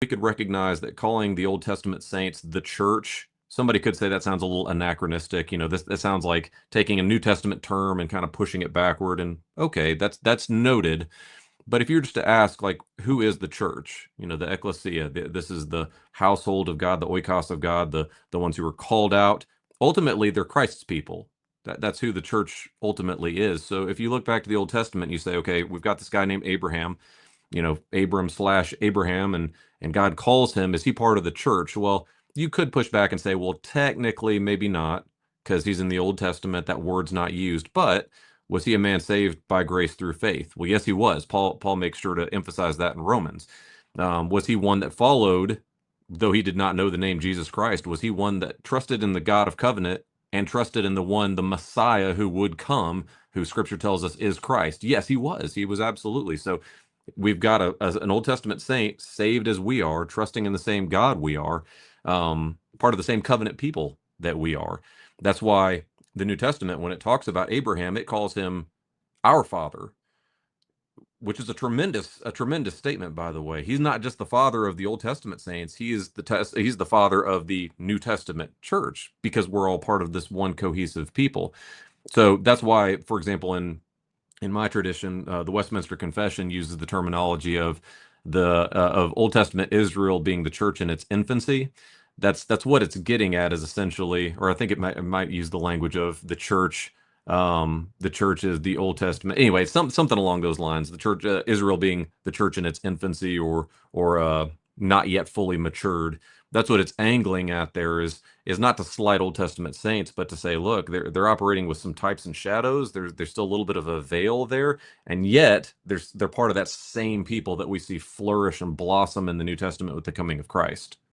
we could recognize that calling the Old Testament saints the church, somebody could say that sounds a little anachronistic. This sounds like taking a New Testament term and kind of pushing it backward. And okay, that's noted. But if you were just to ask, like, who is the church? The ecclesia. This is the household of God, the oikos of God, the ones who are called out. Ultimately, they're Christ's people. That's who the church ultimately is. So if you look back to the Old Testament, you say, okay, we've got this guy named Abraham, Abram slash Abraham, and God calls him. Is he part of the church? Well, you could push back and say, well, technically, maybe not, because he's in the Old Testament. That word's not used. But was he a man saved by grace through faith? Well, yes, he was. Paul makes sure to emphasize that in Romans. Was he one that followed, though he did not know the name Jesus Christ? Was he one that trusted in the God of covenant and trusted in the Messiah who would come, who Scripture tells us is Christ? Yes, he was. He was absolutely. So we've got an Old Testament saint saved as we are, trusting in the same God we are, part of the same covenant people that we are. That's why the New Testament, when it talks about Abraham, it calls him our father, which is a tremendous statement, by the way. He's not just the father of the Old Testament saints. He's the father of the New Testament church, because we're all part of this one cohesive people. So that's why, for example, in my tradition, the Westminster Confession uses the terminology of Old Testament Israel being the church in its infancy. That's what it's getting at, is essentially, or I think it might use the language of the church. The church is the Old Testament. Anyway, something along those lines. The church, Israel being the church in its infancy, or not yet fully matured. That's what it's angling at. There is not to slight Old Testament saints, but to say, look, they're operating with some types and shadows. There's still a little bit of a veil there, and yet they're part of that same people that we see flourish and blossom in the New Testament with the coming of Christ.